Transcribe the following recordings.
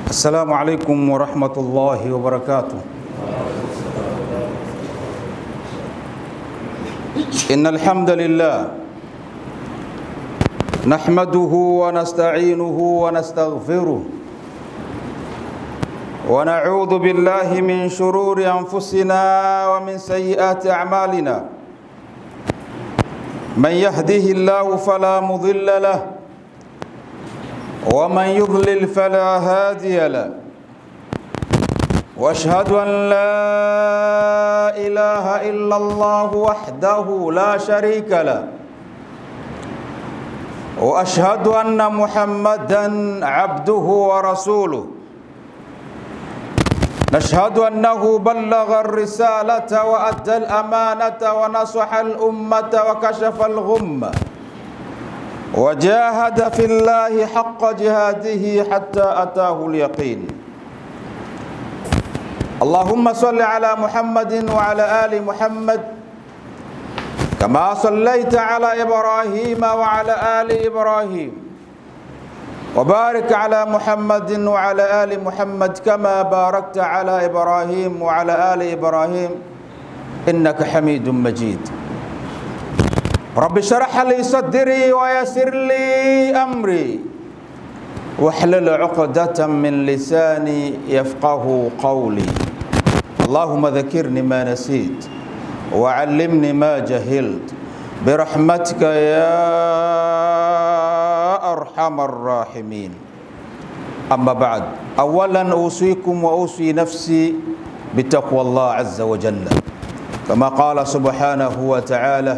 السلام عليكم ورحمة الله وبركاته. إن الحمد لله نحمده ونستعينه ونستغفره ونعوذ بالله من شرور أنفسنا ومن سيئات أعمالنا. من يهده الله فلا مضل له ومن يضلل فلا هادي له. واشهد ان لا اله الا الله وحده لا شريك له واشهد ان محمدا عبده ورسوله. نشهد انه بلغ الرسالة وادى الامانة ونصح الامة وكشف الغمة وجاهد في الله حق جهاده حتى أتاه اليقين. اللهم صل على محمد وعلى آل محمد كما صليت على إبراهيم وعلى آل إبراهيم وبارك على محمد وعلى آل محمد كما باركت على إبراهيم وعلى آل إبراهيم إنك حميد مجيد. رب اشرح لي صدري ويسر لي أمري واحلل عقدة من لساني يفقه قولي. اللهم ذكرني ما نسيت وعلمني ما جهلت برحمتك يا أرحم الراحمين. أما بعد، أولا أوصيكم وأوصي نفسي بتقوى الله عز وجل كما قال سبحانه وتعالى: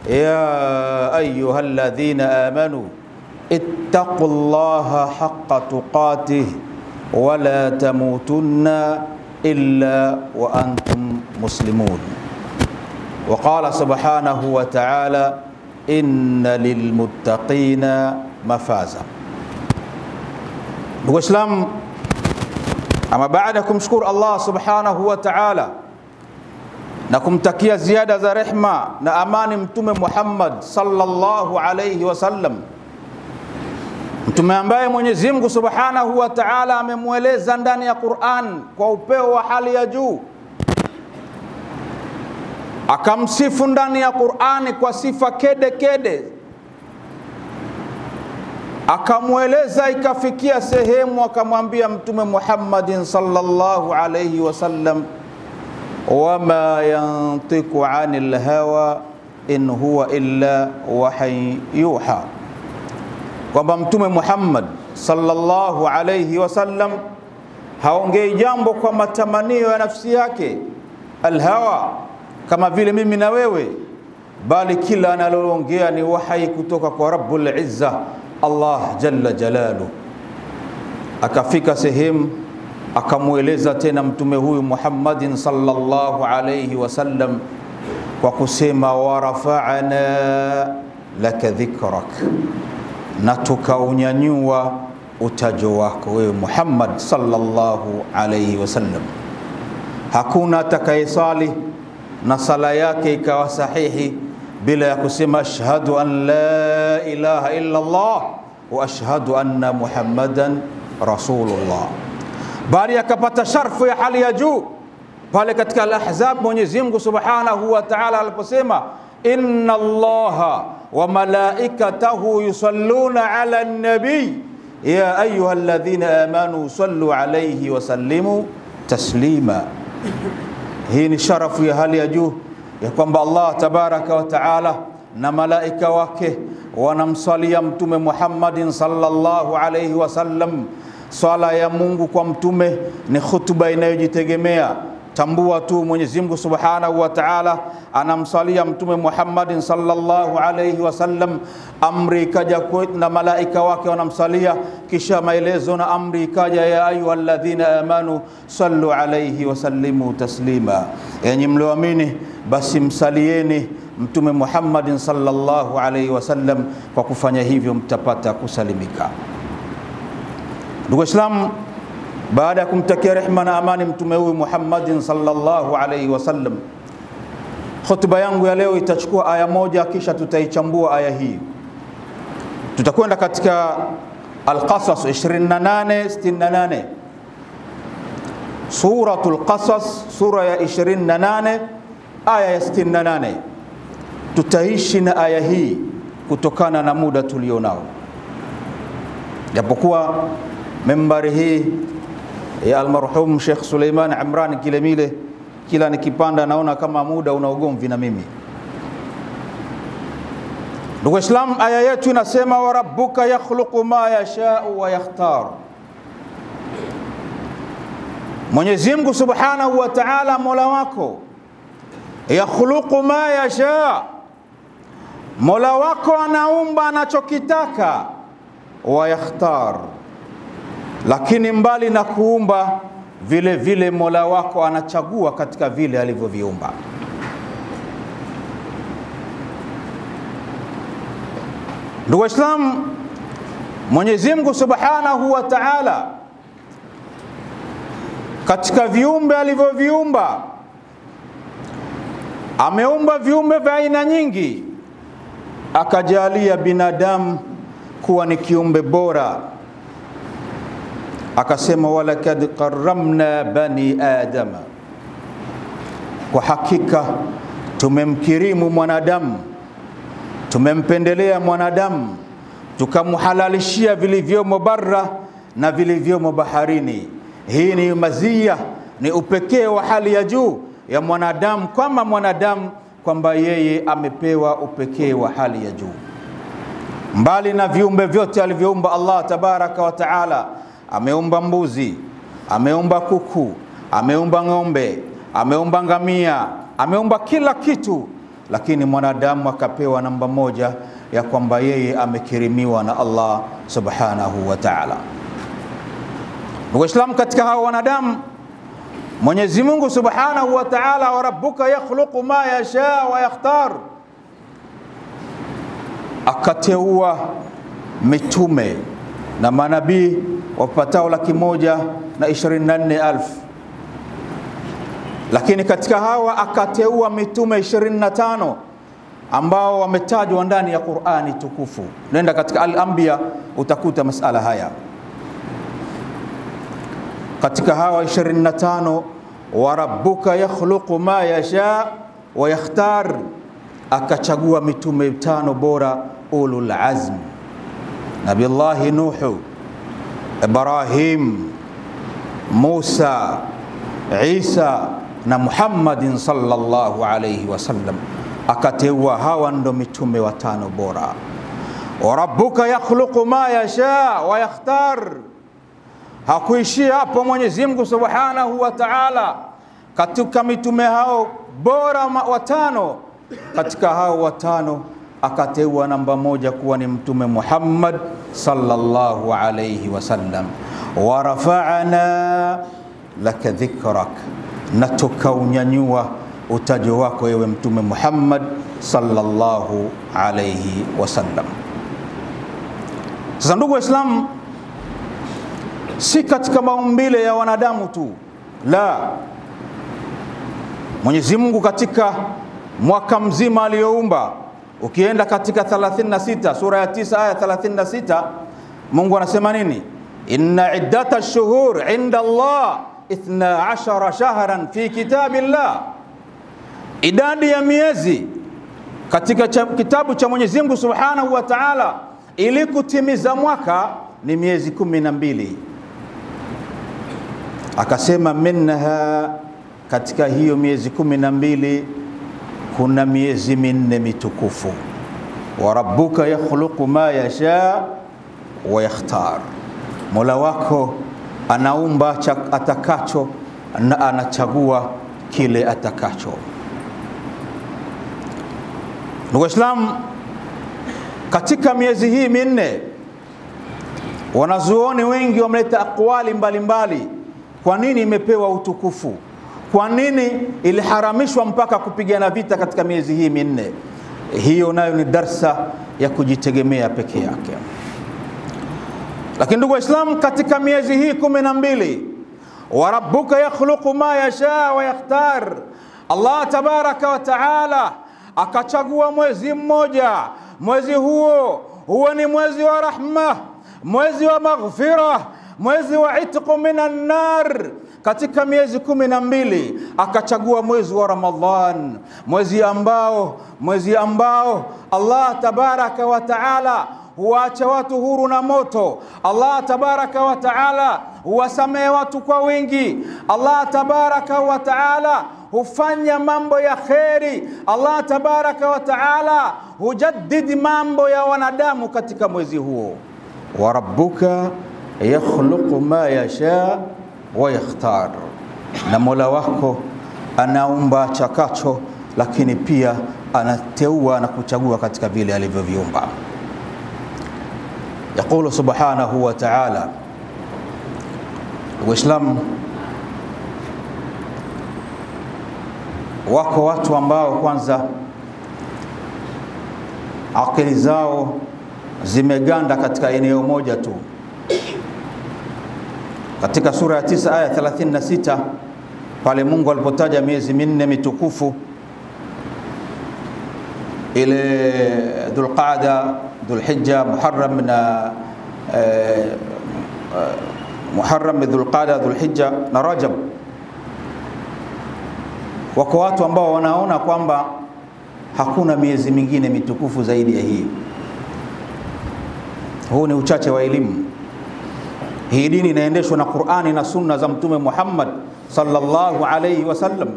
يا أيها الذين آمنوا اتقوا الله حق تقاته ولا تموتن إلا وأنتم مسلمون. وقال سبحانه وتعالى: إن للمتقين مفازا. Islam, ama baada kumshukuru Allah subhanahu wa ta'ala na kumtakia ziada za rehma na amani Mtume Muhammad sallallahu alayhi wasallam, mtume ambaye Mwenyezi Mungu subhanahu wa ta'ala amemweleza ndani ya Qur'an kwa upeo wa hali ya juu, akamsifu ndani ya Qur'ani kwa sifa kede kede, akamweleza ikafikia sehemu akamwambia Mtume Muhammadin sallallahu alayhi wasallam: wama yantiqu anil hawa in huwa illa wahyi yuha, kwamba Mtume Muhammad sallallahu alayhi wasallam haongei jambo kwa matamanio ya nafsi yake, alhawa, kama vile mimi na wewe, bali kila analoongea ni wahi kutoka kwa Rabbul Izza Allah jalla jalalu. Akafika sehemu akamweleza tena mtume huyu Muhammadin sallallahu alayhi wasallam kwa kusema: warafa'na laka dhikrak, na tukaunyanyua utajo wako wewe Muhammad sallallahu alayhi wasallam. Hakuna atakayesali na sala yake ikawa sahihi bila ya kusema ashhadu an la ilaha illa Allah wa ashhadu anna Muhammadan rasulullah, bali akapata sharfu ya hali ya juu pale katika al-Ahzab. Mwenyezi Mungu subhanahu wa ta'ala aliposema: inna Allaha wa malaikatahu yusalluna ala an-nabi ya ayyuhalladhina amanu sallu alayhi wa sallimu taslima. Hii ni sharafu ya hali ya juu ya kwamba Allah tabaraka wa ta'ala na malaika wake wanamsalia Mtume Muhammadin sallallahu alayhi wasallam. Swala ya Mungu kwa mtume ni khutba inayojitegemea. Tambua tu Mwenyezi Mungu subhanahu wa ta'ala anamsalia Mtume Muhammadin sallallahu alayhi wasallam, amri ikaja na malaika wake wanamsalia, kisha maelezo na amri ikaja: ya ayyuhalladhina amanu sallu alayhi wa sallimu taslima, enyi mlioamini basi msalieni Mtume Muhammadin sallallahu alayhi wasallam, kwa kufanya hivyo mtapata kusalimika. Ndugu Islam, baada ya kumtakia rehma na amani mtume huyu Muhammadin sallallahu alayhi wasallam, khutba yangu ya leo itachukua aya moja, kisha tutaichambua aya hii. Tutakwenda katika Al-Qasas 28:68 Suratul Qasas, sura ya 28 aya ya 68. Tutaishi na aya hii kutokana na muda tulionao, japokuwa membari hii ya almarhum Sheikh Suleiman Imran Kilemile, kila nikipanda naona kama muda una ugomvi na mimi. Ndugu Islam, aya yetu inasema wa rabbuka yakhluqu ma yasha'u wa yakhtar. Mwenyezi Mungu Subhanahu wa Ta'ala, Mola wako, yakhluqu ma yasha, Mola wako anaumba anachokitaka, wa yakhtar, lakini mbali na kuumba vile vile Mola wako anachagua katika vile alivyoviumba. Ndugu Islam, Mwenyezi Mungu Subhanahu wa Ta'ala katika viumbe alivyoviumba ameumba viumbe vya aina nyingi, akajalia binadamu kuwa ni kiumbe bora. Akasema walakad karramna bani adama, kwa hakika tumemkirimu mwanadamu, tumempendelea mwanadamu, tukamhalalishia vilivyomo barra na vilivyomo baharini. Hii ni mazia, ni upekee wa hali ya juu ya mwanadamu kama mwanadamu, kwamba yeye amepewa upekee wa hali ya juu. Mbali na viumbe vyote alivyoumba Allah tabaraka wa taala, ameumba mbuzi, ameumba kuku, ameumba ng'ombe, ameumba ngamia, ameumba kila kitu, lakini mwanadamu akapewa namba moja ya kwamba yeye amekirimiwa na Allah subhanahu wa ta'ala. Ndugu Islam, katika hao wanadamu Mwenyezi Mungu Subhanahu wa Ta'ala, wa rabbuka yakhluqu ma yasha wa yakhtar, akateua mitume na manabii wapatao 124,000, lakini katika hawa akateua mitume 25 ambao wametajwa ndani ya Qur'ani tukufu. Nenda katika Al-Anbiya utakuta masala haya. Katika hawa 25, wa rabbuka yakhluqu ma yasha wa yakhtar, akachagua mitume 5 bora, ulul azm: Nabiullahi Nuhu, Ibrahim, Musa, Isa na Muhammadin sallallahu alayhi wasallam. Akateua hawa ndo mitume 5 bora. Wa rabbuka yakhluqu ma yasha wa yakhtar. Hakuishia hapo Mwenyezi Mungu Subhanahu wa Ta'ala, katika mitume hao bora 5, katika hao 5 akateua namba 1 kuwa ni mtume Muhammad sallallahu alayhi wasallam. Wa rafa'ana laka dhikrak, na tukaunyanyua utajo wako ewe mtume Muhammad sallallahu alayhi wasallam. Sasa ndugu Waislamu, si katika maumbile ya wanadamu tu, la, Mwenyezi Mungu katika mwaka mzima aliyoumba, ukienda katika 36 sura ya 9 aya 36, Mungu anasema nini? Inna iddata ash-shuhur 'inda Allah 12 shahran fi kitabillah, idadi ya miezi katika kitabu cha Mwenyezi Mungu Subhanahu wa Ta'ala ili kutimiza mwaka ni miezi 12. Akasema minha, katika hiyo miezi 12 kuna miezi 4 mitukufu. Wa rabbuka yakhluqu ma yasha wa yakhtar, Mola wako anaumba atakacho na anachagua kile atakacho. Ndugu Islam, katika miezi hii 4 wanazuoni wengi wameleta aqwali mbalimbali. Kwa nini imepewa utukufu? Kwa nini iliharamishwa mpaka kupigana vita katika miezi hii 4? Hiyo nayo ni darsa ya kujitegemea peke yake. Lakini ndugu Waislamu, katika miezi hii 12, wa rabbuka yakhluqu ma yasha wa yakhtar, Allah tabaraka wa taala akachagua mwezi mmoja. Mwezi huo ni mwezi wa rahma, mwezi wa maghfira, mwezi wa itqu minan nar. Katika miezi 12 akachagua mwezi wa Ramadhan, mwezi ambao Allah tabaraka wa taala huacha watu huru na moto. Allah tabaraka wa taala huwasamehe watu kwa wingi. Allah tabaraka wa taala hufanya mambo ya kheri. Allah tabaraka wa taala hujaddid mambo ya wanadamu katika mwezi huo. Wa rabbuka yakhluqu ma yasha wa yakhtar, na Mola wako anaumba chakacho, lakini pia anateua na kuchagua katika vile alivyoviumba. Yaqulu subhanahu wa ta'ala, Waislamu, wako watu ambao kwanza akili zao zimeganda katika eneo moja tu. Katika sura ya 9 aya 36 pale Mungu alipotaja miezi minne mitukufu, ile Dhulqaada, Dhulhijja, Muharram, Dhulqaada, Dhulhijja na Rajab. Wako watu ambao wanaona kwamba hakuna miezi mingine mitukufu zaidi ya hii. Huu ni uchache wa elimu. Hii dini inaendeshwa na Qur'ani na sunna za Mtume Muhammad sallallahu alayhi wasallam.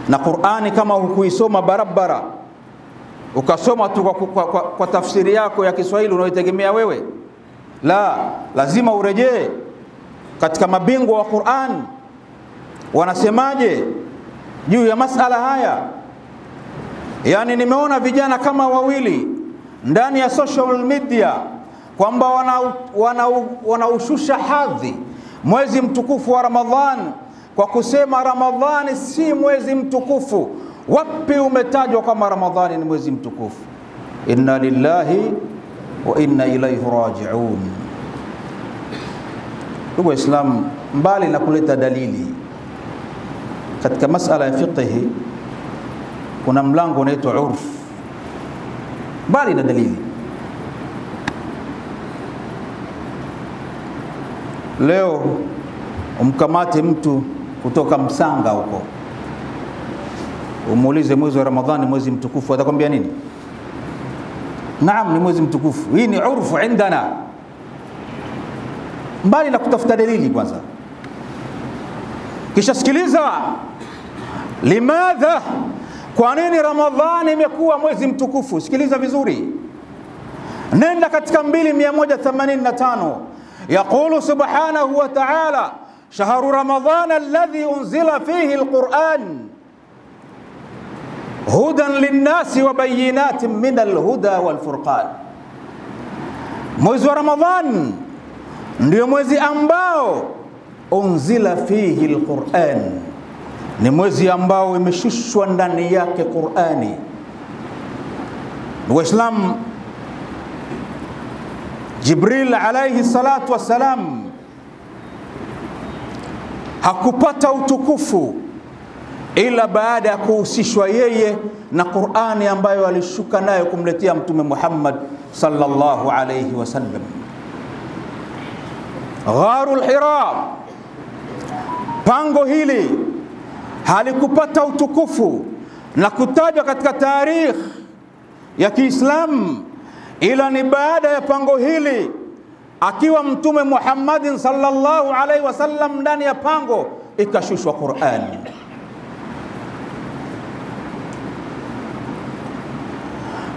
Na Qur'ani kama hukuisoma barabara, ukasoma tu kwa tafsiri yako ya Kiswahili unayotegemea wewe, la, lazima urejee katika mabingwa wa Qur'an wanasemaje juu ya masala haya. Yani nimeona vijana kama wawili ndani ya social media kwamba wanaushusha hadhi mwezi mtukufu wa Ramadhan kwa kusema Ramadhani si mwezi mtukufu. Wapi umetajwa kama Ramadhani ni mwezi mtukufu? Inna lillahi wa inna ilayhi raji'un. Ndugu Waislamu, mbali na kuleta dalili katika masala ya fiqh, kuna mlango unaitwa urf. Mbali na dalili, leo umkamate mtu kutoka Msanga huko, umuulize mwezi wa Ramadhani mwezi mtukufu, atakwambia nini? Naam, ni mwezi mtukufu. Hii ni urfu indana. Mbali na kutafuta dalili kwanza, kisha sikiliza, limadha, kwa nini Ramadhani imekuwa mwezi mtukufu? Sikiliza vizuri, nenda katika 2185. Yaqulu subhanahu wa ta'ala, shahru ramadhana alladhi unzila fihi alquran hudan linnasi wa bayinatin min alhuda walfurqan. Mwezi wa Ramadhan ndio mwezi ambao unzila fihi alquran, ni mwezi ambao imeshushwa ndani yake Qur'ani. Waislamu, Jibril alayhi salatu wassalam hakupata utukufu ila baada ya kuhusishwa yeye na Qur'ani ambayo alishuka nayo kumletea Mtume Muhammad sallallahu alayhi wasallam. Gharul Hira, pango hili halikupata utukufu na kutajwa katika tarikh ya Kiislamu ila ni baada ya pango hili akiwa Mtume Muhammad sallallahu alaihi wasallam ndani ya pango ikashushwa Qur'ani.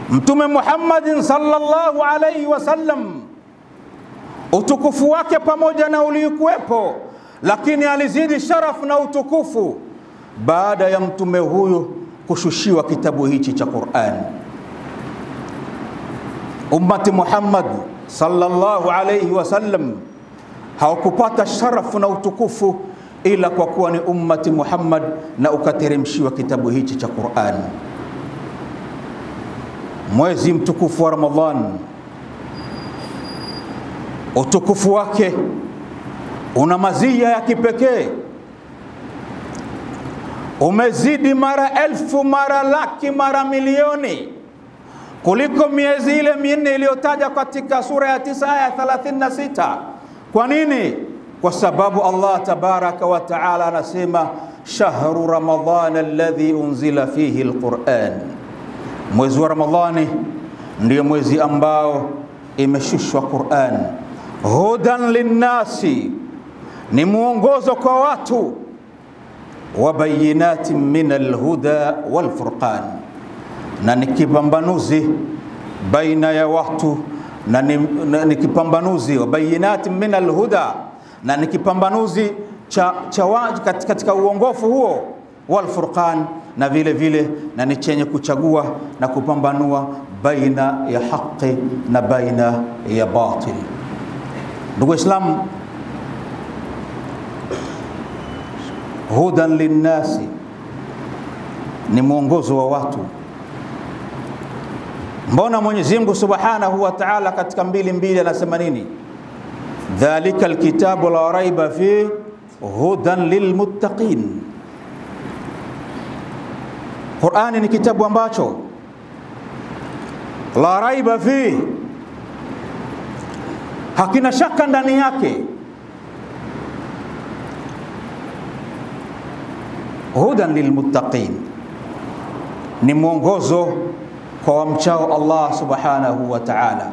Mtume Muhammad sallallahu alaihi wasallam utukufu wake pamoja na ulikuwepo, lakini alizidi sharafu na utukufu baada ya mtume huyu kushushiwa kitabu hichi cha Qur'an. Ummati Muhammad sallallahu alayhi wasallam hawakupata sharafu na utukufu ila kwa kuwa ni ummati Muhammad na ukateremshiwa kitabu hichi cha Qur'an. Mwezi mtukufu wa Ramadhan, utukufu wake una mazia ya kipekee, umezidi mara elfu, mara laki, mara milioni kuliko miezi ile minne iliyotaja katika sura ya 9 aya 36. Kwa nini? Kwa sababu Allah tabaraka wa taala anasema shahru ramadhana alladhi unzila fihi alquran, mwezi wa Ramadhani ndio mwezi ambao imeshushwa Qur'an. Hudan linnasi, ni muongozo kwa watu, wa bayinatin min alhuda walfurqan, na ni kipambanuzi baina ya watu, na ni kipambanuzi wa bayinatin min alhuda, na ni kipambanuzi katika uongofu huo, walfurqan, na vile vile na ni chenye kuchagua na kupambanua baina ya haki na baina ya batil. Ndugu Islam, hudan linnasi ni mwongozo wa watu. Mbona Mwenyezi Mungu Subhanahu wa Ta'ala katika 2:2 anasema nini? Dhalika alkitabu la raiba fi hudan lilmuttaqin. Qur'ani ni kitabu ambacho la raiba fi, hakina shaka ndani yake. Hudan lilmuttaqin, ni mwongozo kwa wamchao Allah Subhanahu wa Ta'ala.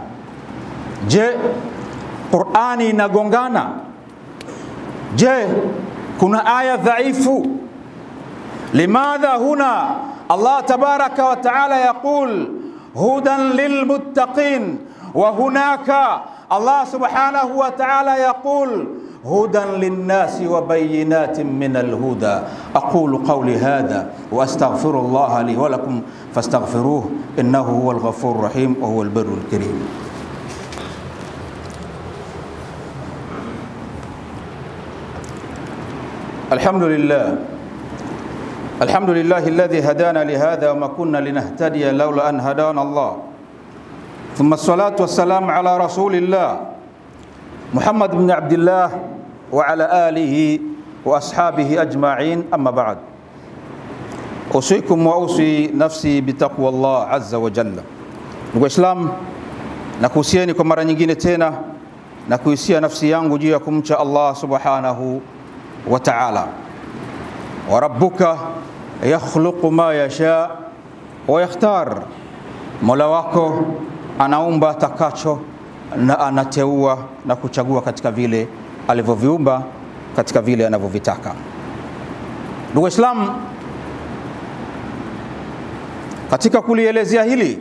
Je, Qur'ani inagongana? Je, kuna aya dhaifu? Limadha huna Allah tabaraka wa ta'ala yaqul hudan lilmuttaqin, wa hunaka Allah subhanahu wa ta'ala yaqul hudan linnasi wa bayinatin min alhuda. Aqulu qawli hadha wa astaghfirullaha li wa lakum fastaghfiruhu innahu huwal ghafurur rahim wa huwal barrul karim. الحمد لله الذي هدانا لهذا وما كنا لنهتدي لولا أن هدانا الله، ثم الصلاة والسلام على رسول الله محمد بن عبد الله وعلى آله وأصحابه أجمعين. أما بعد، أوصيكم وأوصي نفسي بتقوى الله عز وجل. Ndugu Islam, nakuhusieni kwa mara nyingine tena na kuhusia nafsi yangu juu ya kumcha Allah Subhanahu wa Ta'ala. Wa rabbuka yakhluqu ma yasha wa yakhtar, Mola wako anaumba takacho na anateua na kuchagua katika vile alivyoviumba, katika vile anavyovitaka. Ndugu Islam, katika kulielezea hili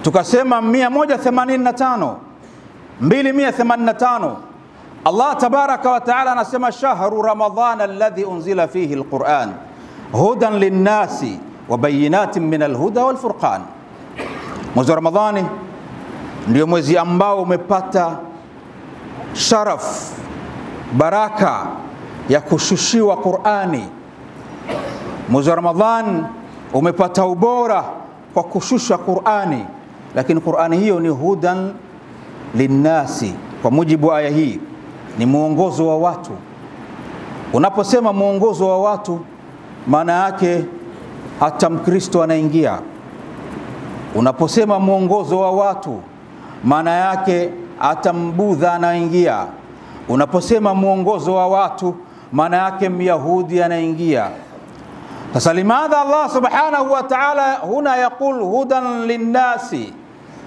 tukasema 285 Allah tabaraka wa taala anasema shahru ramadhana alladhi unzila fihi alquran hudan linnasi wa bayinatin min alhuda walfurqan. Mwezi wa Ramadhani ndio mwezi ambao umepata sharaf, baraka ya kushushiwa Qur'ani. Mwezi wa Ramadhani umepata ubora kwa kushusha Qur'ani, lakini Qur'ani hiyo ni hudan linnasi. Kwa mujibu wa aya hii ni muongozo wa watu. Unaposema muongozo wa watu, maana yake hata Mkristo anaingia. Unaposema muongozo wa watu, maana yake hata Mbudha anaingia. Unaposema muongozo wa watu, maana yake Myahudi anaingia. Sasa limadha Allah subhanahu wa ta'ala huna yaqul hudan linnasi,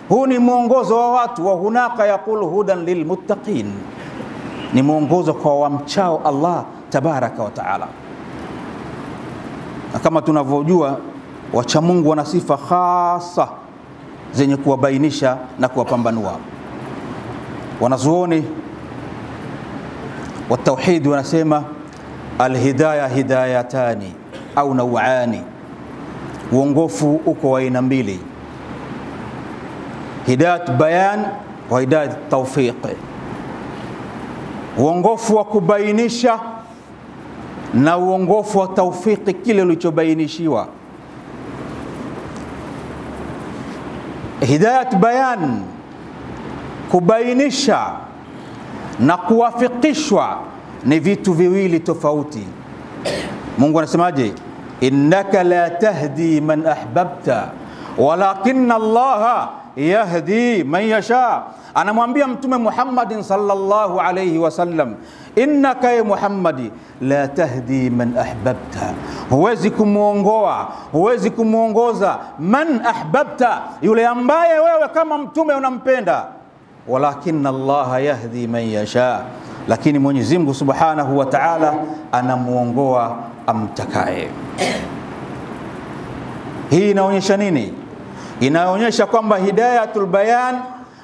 huu ni muongozo wa watu, wa hunaka yaqul hudan lilmuttaqin, ni muongozo kwa wamchao Allah tabaraka wa taala. Na kama tunavyojua wacha Mungu wana sifa khasa zenye kuwabainisha na kuwapambanua. Wanazuoni wa tauhid wanasema alhidayah hidayatani au naw'ani, uongofu uko wa aina mbili, hidayat bayan wa hidayat tawfiq. Uongofu wa kubainisha na uongofu wa tawfiki, kile ulichobainishiwa. Hidayat bayan, kubainisha na kuwafikishwa, ni vitu viwili tofauti. Mungu anasemaje? innaka la tahdi man ahbabta walakinna Allaha yahdi man yasha. Anamwambia Mtume Muhammadin sallallahu alayhi wasallam, innaka ya Muhammadi la tahdi man ahbabta, huwezi kumuongoa, huwezi kumuongoza man ahbabta, yule ambaye wewe kama mtume unampenda, walakinna Allah yahdi man yasha, lakini Mwenyezi Mungu Subhanahu wa Ta'ala anamuongoa amtakaye. Hii inaonyesha nini? Inaonyesha kwamba hidayatul bayan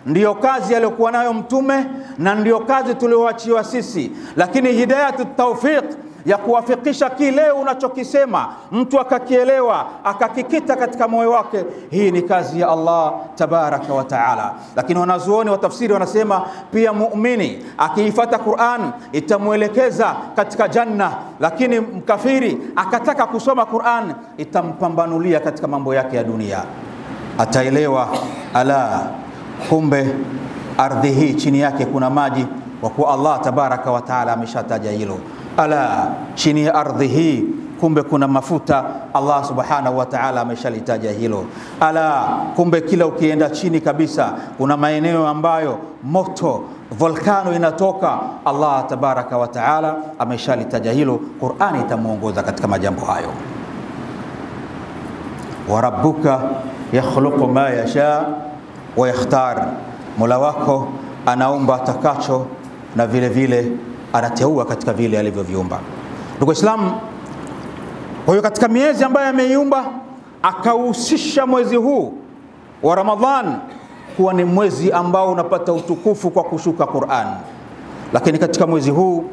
ndiyo kazi aliyokuwa nayo mtume na ndiyo kazi tulioachiwa sisi, lakini hidayatut tawfiq ya kuwafikisha kile unachokisema mtu akakielewa akakikita katika moyo wake, hii ni kazi ya Allah tabaraka wa taala. Lakini wanazuoni wa tafsiri wanasema pia muumini akiifuata Qur'an itamuelekeza katika janna, lakini mkafiri akataka kusoma Qur'an itampambanulia katika mambo yake ya dunia. Ataelewa ala, kumbe ardhi hii chini yake kuna maji, kwa kuwa Allah tabaraka wa taala ameshataja hilo. Ala, chini ya ardhi hii kumbe kuna mafuta, Allah subhanahu wa ta'ala ameshalitaja hilo. Ala, kumbe kila ukienda chini kabisa kuna maeneo ambayo moto volkano inatoka, Allah tabaraka wa ta'ala ameshalitaja hilo. Qur'ani itamuongoza katika majambo hayo. Wa rabbuka yakhluqu ma yasha wa yakhtar, Mola wako anaumba atakacho na vile vile anateua katika vile alivyoviumba. Ndugu Islam, kwa hiyo katika miezi ambayo ameiumba akahusisha mwezi huu wa Ramadhan kuwa ni mwezi ambao unapata utukufu kwa kushuka Qur'an. Lakini katika mwezi huu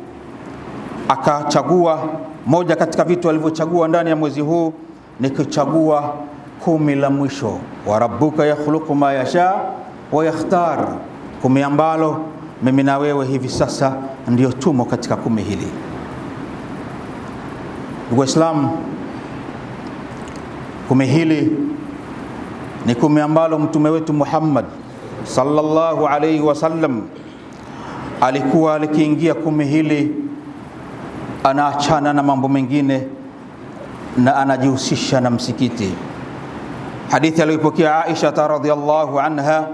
akachagua, moja katika vitu alivyochagua ndani ya mwezi huu ni kuchagua 10 la mwisho, wa rabbuka yakhluqu ma yasha wa yakhtar, 10 ambalo mimi na wewe hivi sasa ndio tumo katika 10 hili. Ndugu Islam, 10 hili ni 10 ambalo mtume wetu Muhammad sallallahu alayhi wasallam alikuwa alikiingia 10 hili anaachana na mambo mengine na anajihusisha na msikiti. Hadithi aliyopokea Aisha radhiyallahu anha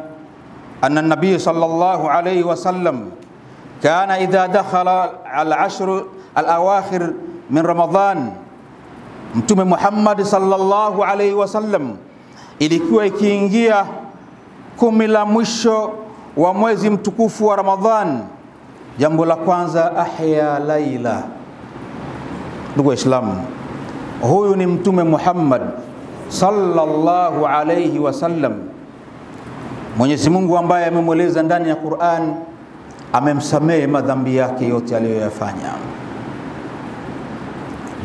أن النبي صلى الله عليه وسلم كان إذا دخل العشر الأواخر من رمضان، Mtume Muhammad sallallahu alaihi wasallam ilikuwa ikiingia 10 la mwisho wa mwezi mtukufu wa Ramadhan, jambo la kwanza ahya laila. Ndugu Waislamu, huyu ni Mtume Muhammad sallallahu alaihi wasallam, Mwenyezi Mungu ambaye amemweleza ndani ya Qur'an amemsamehe madhambi yake yote aliyoyafanya.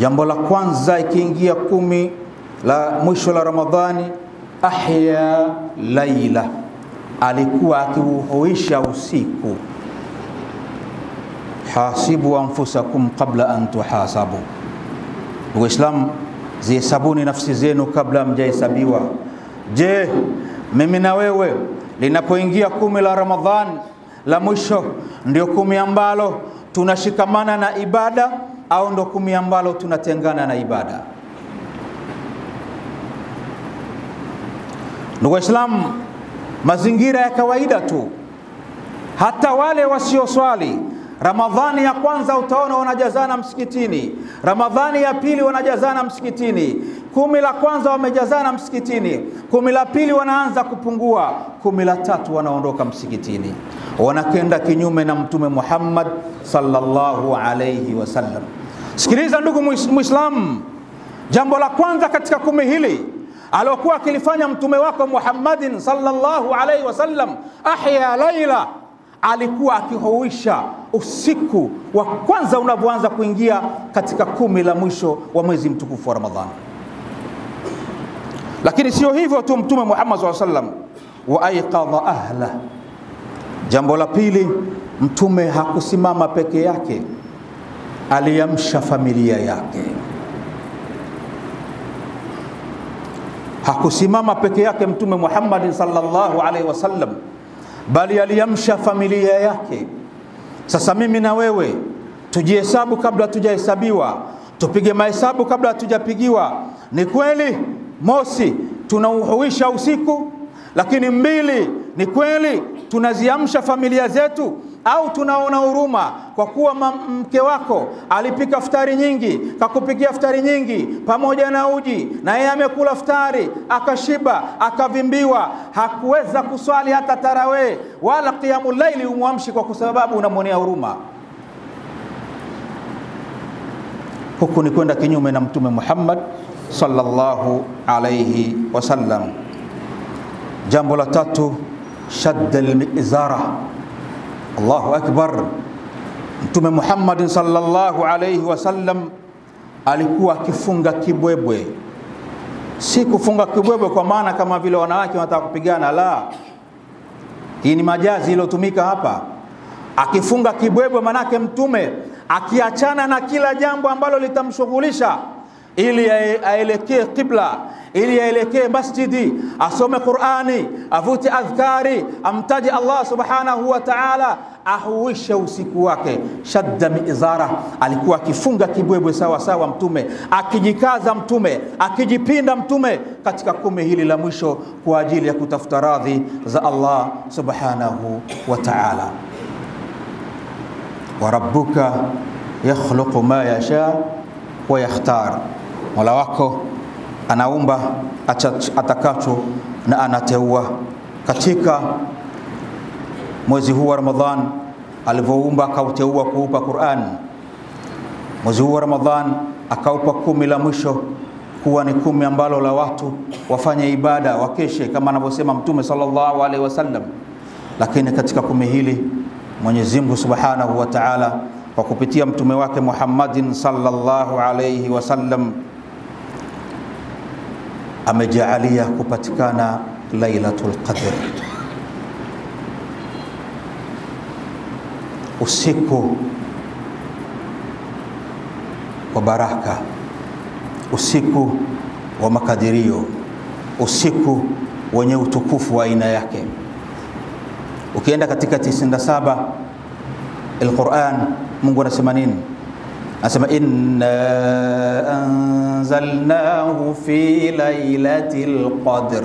Jambo la kwanza ikiingia 10 la mwisho la Ramadhani, ahya laila, alikuwa akiuhuisha usiku. Hasibu anfusakum qabla an tuhasabu. Uislamu, zihesabuni nafsi zenu kabla mjahesabiwa. Je, mimi na wewe linapoingia 10 la Ramadhan la mwisho ndio 10 ambalo tunashikamana na ibada au ndio 10 ambalo tunatengana na ibada? Ndugu Waislamu, mazingira ya kawaida tu, hata wale wasioswali Ramadhani ya kwanza utaona wanajazana msikitini, Ramadhani ya pili wanajazana msikitini, 10 la kwanza wamejazana msikitini, 10 la pili wanaanza kupungua, 10 la tatu wanaondoka msikitini, wanakenda kinyume na Mtume Muhammad sallallahu alayhi wasallam. Sikiliza ndugu Muislamu, jambo la kwanza katika 10 hili alokuwa akilifanya mtume wako Muhammadin sallallahu alayhi wasallam, ahya laila, alikuwa akihuisha usiku wa kwanza unapoanza kuingia katika 10 la mwisho wa mwezi mtukufu wa Ramadhani. Lakini sio hivyo tu, Mtume Muhammad sallallahu alayhi wasallam wa aiqadha ahla. Jambo la pili, mtume hakusimama peke yake, aliamsha familia yake. Hakusimama peke yake Mtume Muhammad sallallahu alaihi wasallam, bali aliamsha familia yake. Sasa mimi na wewe tujihesabu kabla tujahesabiwa, tupige mahesabu kabla tujapigiwa. Ni kweli mosi tunauhuisha usiku, lakini mbili, ni kweli tunaziamsha familia zetu au tunaona huruma kwa kuwa mke wako alipika futari nyingi, kakupikia futari nyingi pamoja na uji, na yeye amekula futari akashiba akavimbiwa, hakuweza kuswali hata tarawih wala qiyamul layli, umwamshi kwa sababu unamwonea huruma. Huku ni kwenda kinyume na Mtume Muhammad sallallahu alayhi wasallam. Jambo la tatu, shadda al-mizara. Allahu akbar. Mtume Muhammad sallallahu alayhi wasallam alikuwa akifunga kibwebwe. Si kufunga kibwebwe kwa maana kama vile wanawake wanataka kupigana, la. Hii ni majazi iliyotumika hapa. Akifunga kibwebwe manake Mtume akiachana na kila jambo ambalo litamshughulisha, ili aelekee qibla, ili aelekee masjidi, asome Qur'ani, avute adhkari, amtaji Allah subhanahu wa ta'ala, ahuishe usiku wake. Shadda mizara, alikuwa akifunga kibwebwe sawa sawa Mtume, akijikaza Mtume, akijipinda Mtume katika 10 hili la mwisho kwa ajili ya kutafuta radhi za Allah subhanahu wa ta'ala. Wa rabbuka yakhluqu ma yasha wa yakhtar. Mola wako anaumba atakacho na anateua. Katika mwezi huu wa Ramadhan alivyoumba akauteua kuupa Qur'an. Mwezi huu wa Ramadhan akaupa 10 la mwisho kuwa ni 10 ambalo la watu wafanye ibada, wakeshe kama anavyosema Mtume sallallahu alaihi wasallam. Lakini katika 10 hili Mwenyezi Mungu subhanahu wa ta'ala kwa kupitia mtume wake Muhammadin sallallahu alayhi wasallam amejaalia kupatikana Lailatul Qadr, usiku wa baraka, usiku wa makadirio, usiku wenye utukufu wa aina yake. Ukienda katika 97 al-Qur'an, Mungu anasema nini? Anasema inna anzalnahu fi lailatil qadr.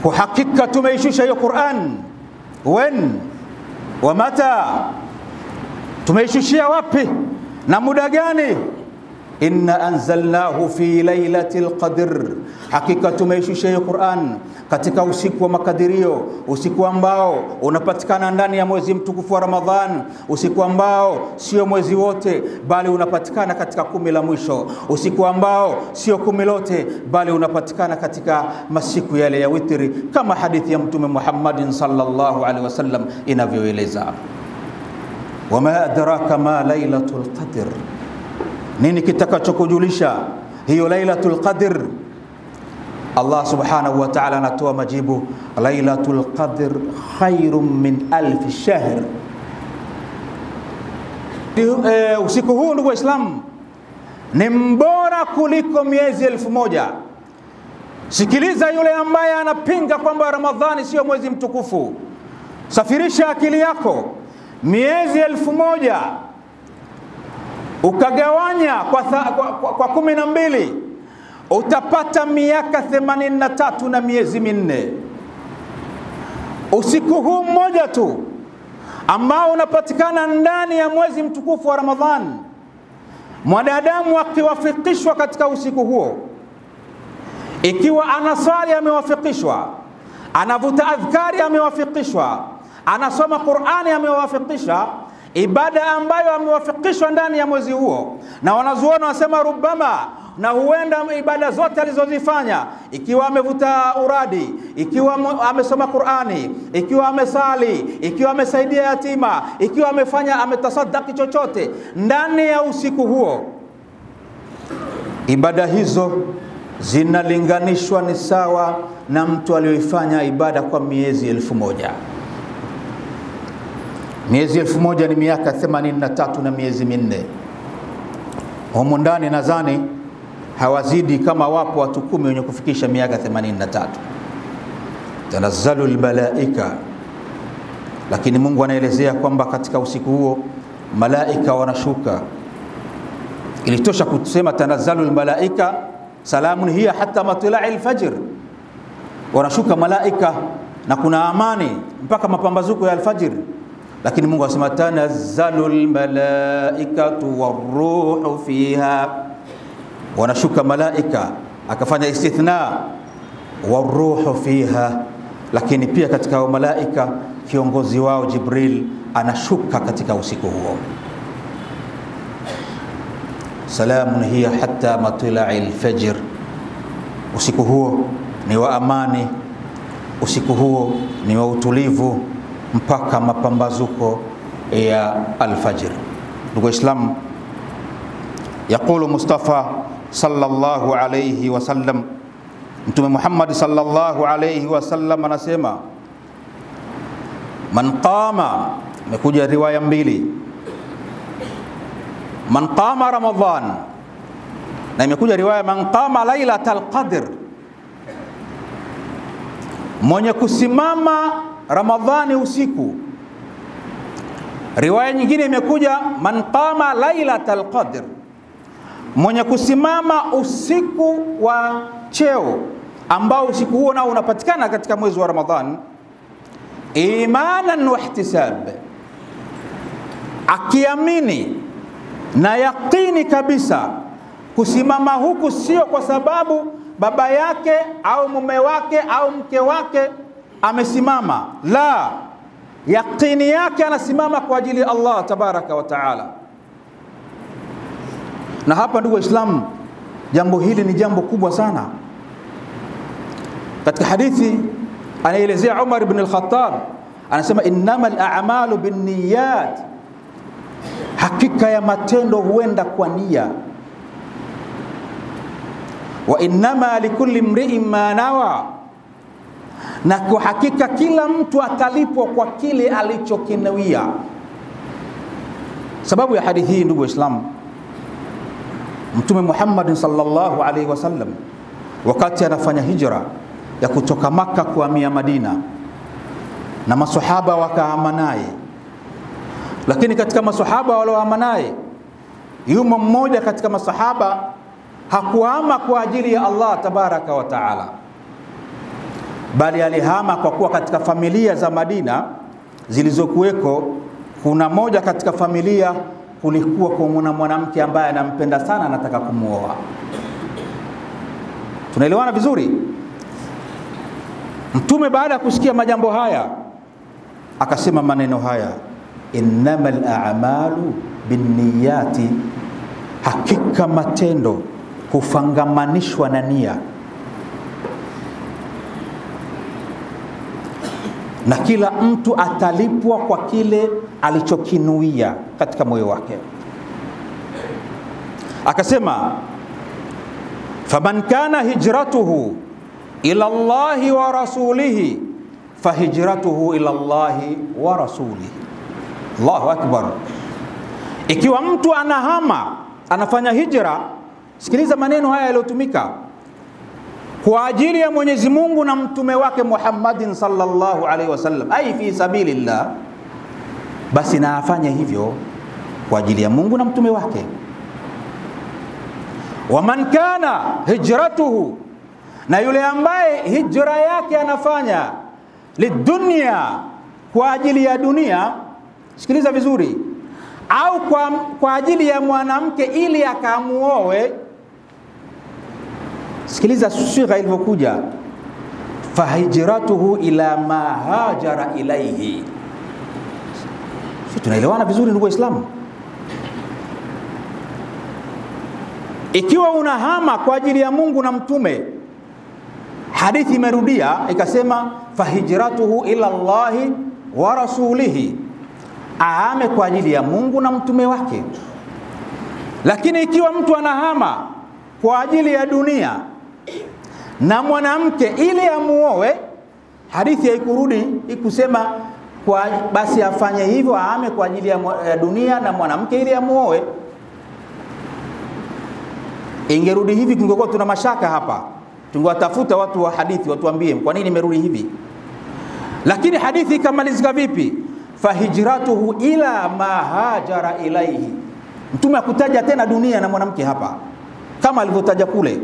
Kwa hakika tumeishusha hiyo Qur'an. When wa mata? Tumeishushia wapi na muda gani? Inna anzalnahu fi lailatil qadr. Hakika tumeishusha hiyo Qur'an katika usiku wa makadirio, usiku ambao unapatikana ndani ya mwezi mtukufu wa Ramadhan, usiku ambao sio mwezi wote bali unapatikana katika 10 la mwisho, usiku ambao sio 10 lote bali unapatikana katika masiku yale ya witri, kama hadithi ya Mtume Muhammadin sallallahu alaihi wasallam inavyoeleza. Wama adraka ma lailatul qadr. Nini kitakachokujulisha hiyo Lailatul Qadr? Allah subhanahu wa ta'ala anatoa majibu, Lailatul Qadr khairun min 1000 shahr. Usiku huu ndugu Waislamu ni mbora kuliko miezi 1000. Sikiliza yule ambaye anapinga kwamba Ramadhani sio mwezi mtukufu, safirisha akili yako. Miezi 1000 ukagawanya kwa 12 utapata miaka 83 na miezi 4. Usiku huu mmoja tu ambao unapatikana ndani ya mwezi mtukufu wa Ramadhan, mwanadamu akiwafikishwa katika usiku huo, ikiwa anasali amewafikishwa, anavuta adhkari amewafikishwa, anasoma Qur'ani amewafikisha, ibada ambayo amewafikishwa ndani ya mwezi huo. Na wanazuoni wanasema rubama, na huenda ibada zote alizozifanya, ikiwa amevuta uradi, ikiwa amesoma Qur'ani, ikiwa amesali, ikiwa amesaidia yatima, ikiwa ametasaddaki chochote ndani ya usiku huo, ibada hizo zinalinganishwa ni sawa na mtu aliyoifanya ibada kwa miezi 1000. Miezi 1000 ni miaka 83 na miezi 4. Humo ndani nadhani hawazidi kama wapo watu 10 wenye kufikisha miaka 83. Tanazzalu almalaika, lakini Mungu anaelezea kwamba katika usiku huo malaika wanashuka. Ilitosha kusema tanazzalu almalaika salamun hiya hatta matla'i alfajr. wanashuka malaika na kuna amani mpaka mapambazuko ya alfajiri. Lakini Mungu asema tanazzalul malaikatu waruhu fiha, wanashuka malaika, akafanya istithna waruhu fiha. Lakini pia katika hao malaika kiongozi wao Jibril anashuka katika usiku huo. Salamun hiya hatta matla'il fajr, usiku huo ni wa amani, usiku huo ni wa utulivu mpaka mapambazuko ya alfajr. Ndugu Islam, yaqulu Mustafa sallallahu alayhi wasallam, Mtume Muhammad sallallahu alayhi wasallam anasema, man qama, imekuja riwaya mbili, man qama Ramadhan, na imekuja riwaya man qama lailatal qadr, mwenye kusimama Ramadhani usiku. Riwaya nyingine imekuja man qama lailatal qadr, mwenye kusimama usiku wa cheo, ambao usiku huo nao unapatikana katika mwezi wa Ramadhan, imanan wa ihtisab, akiamini na yaqini kabisa. Kusimama huku sio kwa sababu baba yake au mume wake au mke wake amesimama, la, yaqini yake anasimama kwa ajili ya Allah tabaraka wa taala. Na hapa ndugu Waislamu, jambo hili ni jambo kubwa sana. Katika hadithi anaelezea Umar ibn al-Khattab, anasema innamal a'malu binniyat, hakika ya matendo huenda kwa nia, wa innama likulli imri'in ma nawa, na kwa hakika kila mtu atalipwa kwa kile alichokinuia. Sababu ya hadithi hii ndugu Waislamu, Mtume Muhammad sallallahu alaihi wasallam wakati anafanya hijra ya kutoka Makka kuhamia Madina, na maswahaba wakahama naye. Lakini katika maswahaba waliohama naye, yumo mmoja katika maswahaba hakuhama kwa ajili ya Allah tabaraka wa taala, bali alihama kwa kuwa katika familia za Madina zilizokuweko, kuna moja katika familia kulikuwa kuna mwanamke ambaye anampenda sana, anataka kumuoa. Tunaelewana vizuri? Mtume baada ya kusikia majambo haya akasema maneno haya, innamal a'malu binniyati, hakika matendo hufangamanishwa na nia, na kila mtu atalipwa kwa kile alichokinuia katika moyo wake. Akasema faman kana hijratuhu ila Allahi wa rasulihi fahijratuhu ila Allahi wa rasulihi. Allahu akbar. Ikiwa mtu anahama, anafanya hijra, sikiliza maneno haya yaliyotumika, kwa ajili ya Mwenyezi Mungu na mtume wake Muhammadin sallallahu alaihi wasallam, ai fi sabilillah, basi na afanye hivyo kwa ajili ya Mungu na mtume wake. Wa man kana hijratuhu, na yule ambaye hijra yake anafanya lidunya, kwa ajili ya dunia, sikiliza vizuri, au kwa ajili ya mwanamke ili akamuoe, sikiliza sigha ilivyokuja, fahijratuhu ila ma hajara ilaihi. Sisi tunaelewana vizuri ndugu Waislamu? Ikiwa unahama kwa ajili ya Mungu na mtume, hadithi imerudia ikasema fahijratuhu ila Allahi wa rasulihi, ahame kwa ajili ya Mungu na mtume wake. Lakini ikiwa mtu anahama kwa ajili ya dunia na mwanamke ili amuoe, hadithi haikurudi ikusema kwa basi afanye hivyo, ahame kwa ajili ya dunia na mwanamke ili amuoe. Ingerudi hivi kungekuwa tuna mashaka hapa, tungewatafuta watu wa hadithi watuambie kwa nini imerudi hivi. Lakini hadithi ikamalizika vipi? Fahijratuhu ila ma hajara ilaihi. Mtume akutaja tena dunia na mwanamke hapa kama alivyotaja kule,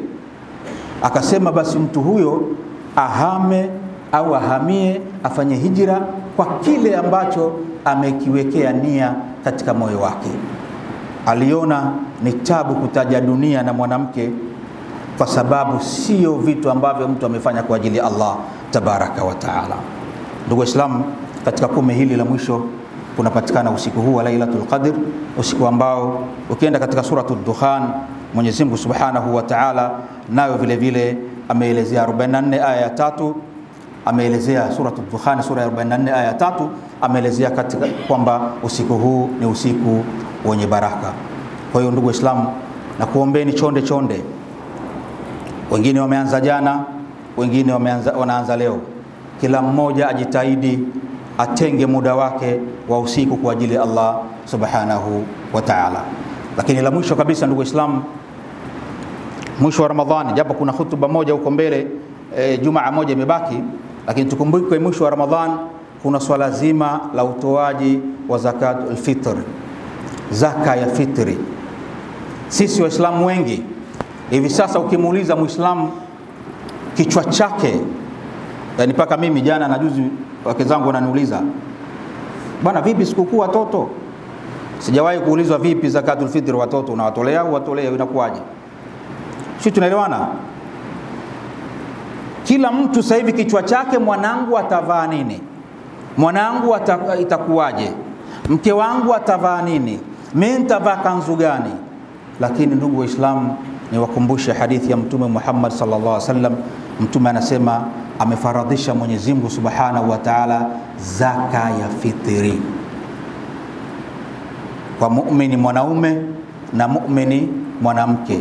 akasema basi mtu huyo ahame au ahamie, afanye hijra kwa kile ambacho amekiwekea nia katika moyo wake. Aliona ni tabu kutaja dunia na mwanamke, kwa sababu sio vitu ambavyo mtu amefanya kwa ajili ya Allah tabaraka wa taala. Ndugu Waislamu, katika kumi hili la mwisho kunapatikana usiku huu wa Lailatul Qadr, usiku ambao ukienda katika suratul Dukhan, Mwenyezi Mungu Subhanahu wa Ta'ala nayo vile vile ameelezea 44 aya ya 3, ameelezea suratul Dukhan sura ya 44 aya ya 3, ameelezea katika kwamba usiku huu ni usiku wenye baraka. Kwa hiyo ndugu Waislamu, na kuombeni chonde chonde, wengine wameanza jana, wengine wanaanza leo. Kila mmoja ajitahidi atenge muda wake wa usiku kwa ajili ya Allah Subhanahu wa Ta'ala. Lakini la mwisho kabisa ndugu Waislamu, mwisho wa Ramadhani, japo kuna hutuba moja huko mbele, Jumaa moja imebaki, lakini tukumbuke mwisho wa Ramadhani kuna swala zima la utoaji wa zakatul fitr, zaka ya fitri. Sisi Waislamu wengi hivi sasa ukimuuliza Muislamu kichwa chake, yani paka mimi jana na juzi wake zangu wananiuliza, bwana vipi sikukuu watoto? Sijawahi kuulizwa vipi zakatul fitr watoto unawatolea au watolea inakuaje? Sisi tunaelewana? Kila mtu sasa hivi kichwa chake, mwanangu atavaa nini? Mwanangu itakuwaje? Mke wangu atavaa nini? Mimi nitavaa kanzu gani? Lakini ndugu Waislamu, niwakumbushe hadithi ya Mtume Muhammad sallallahu alaihi wasallam. Mtume anasema amefaradhisha Mwenyezi Mungu Subhanahu wa Ta'ala zaka ya fitri kwa muumini mwanaume na muumini mwanamke,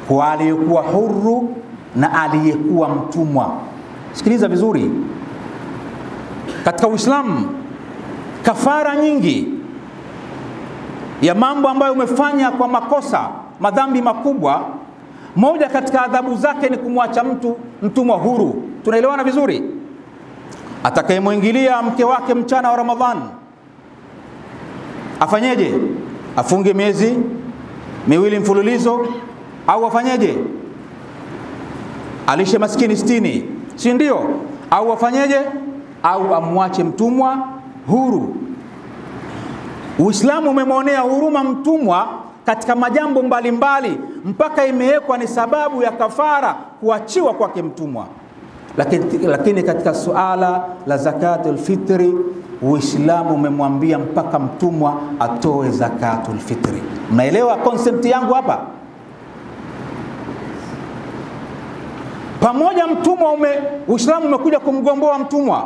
kwa aliyekuwa huru na aliyekuwa mtumwa. Sikiliza vizuri, katika Uislamu kafara nyingi ya mambo ambayo umefanya kwa makosa, madhambi makubwa, moja katika adhabu zake ni kumwacha mtu mtumwa huru. Tunaelewana vizuri? Atakayemwingilia mke wake mchana wa Ramadhani afanyeje? Afunge miezi miwili mfululizo au afanyeje? Alishe maskini 60, si ndio? Au afanyeje? Au amwache mtumwa huru. Uislamu umemwonea huruma mtumwa katika majambo mbalimbali, mpaka imewekwa ni sababu ya kafara kuachiwa kwake mtumwa. Lakini katika suala la zakatul fitri, Uislamu umemwambia mpaka mtumwa atoe zakatul fitri. Mnaelewa concept yangu hapa? Pamoja mtumwa Uislamu umekuja kumgomboa mtumwa,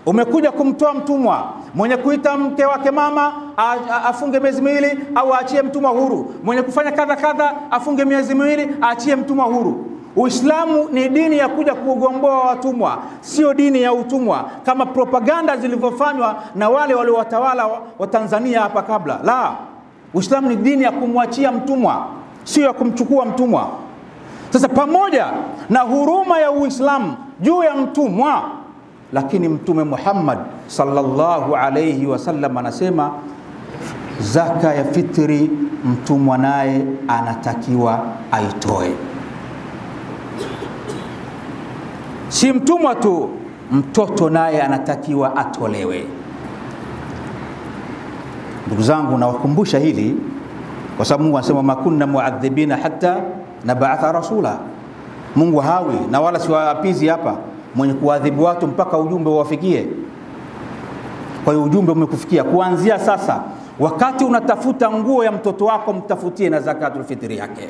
umekuja kumtoa mtumwa. Mwenye kuita mke wake mama afunge miezi miwili au aachie mtumwa huru. Mwenye kufanya kadha kadha afunge miezi miwili aachie mtumwa huru. Uislamu ni dini ya kuja kugomboa watumwa, sio dini ya utumwa kama propaganda zilivyofanywa na wale waliowatawala wa Tanzania hapa kabla. La, Uislamu ni dini ya kumwachia mtumwa, sio ya kumchukua mtumwa. Sasa pamoja na huruma ya Uislamu juu ya mtumwa, lakini Mtume Muhammad sallallahu alayhi wasallam anasema zaka ya fitri mtumwa naye anatakiwa aitoe. Si mtumwa tu, mtoto naye anatakiwa atolewe. Ndugu zangu, nawakumbusha hili kwa sababu Mungu anasema makunna muadhibina hatta nab'atha rasula. Mungu hawi na wala siwaapizi hapa mwenye kuadhibu watu mpaka ujumbe uwafikie. Kwa hiyo ujumbe umekufikia. Kuanzia sasa, wakati unatafuta nguo ya mtoto wako, mtafutie na zakatul fitri yake.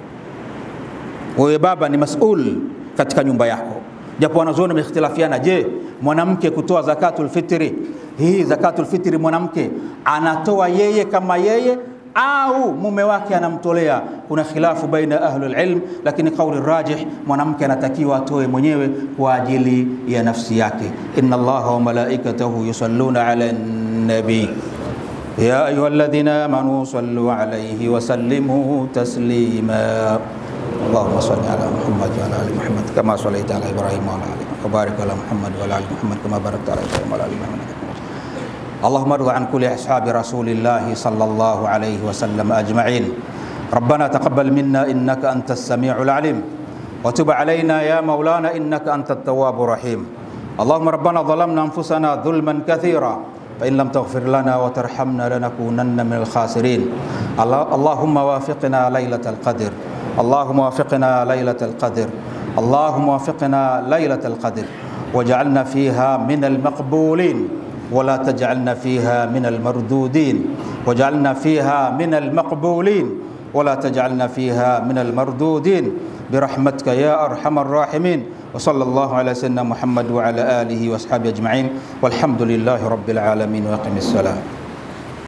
Wewe baba ni mas'ul katika nyumba yako. Japo wanazuoni wamehitilafiana, je, mwanamke kutoa zakatul fitri, hii zakatul fitri mwanamke anatoa yeye kama yeye au mume wake anamtolea? Kuna khilafu baina ahlul ilm, lakini kauli rajih, mwanamke anatakiwa atoe mwenyewe kwa ajili ya nafsi yake. Inna Allaha wa malaikatahu yusalluna ala nabi ya ayyuhalladhina amanu sallu alayhi wa sallimu taslima. اللهم صل على محمد وعلى ال محمد كما صليت على ابراهيم وعلى ال ابراهيم وبارك على محمد وعلى ال محمد كما باركت على ابراهيم وعلى ال محمد. اللهم ارض عن كل اصحاب رسول الله صلى الله عليه وسلم اجمعين. ربنا تقبل منا انك انت السميع العليم وتب علينا يا مولانا إنك أنت التواب الرحيم. اللهم ربنا ظلمنا أنفسنا ظلما كثيرا فإن لم تغفر لنا وترحمنا لنكونن من الخاسرين. اللهم وافقنا ليلة القدر، اللهم وافقنا ليلة القدر، اللهم وافقنا ليلة القدر، واجعلنا فيها من المقبولين ولا تجعلنا فيها من المردودين، واجعلنا فيها من المقبولين ولا تجعلنا فيها من المردودين برحمتك يا أرحم الراحمين. وصلى الله على سيدنا محمد وعلى آله وأصحابه أجمعين والحمد لله رب العالمين. وأقم الصلاة.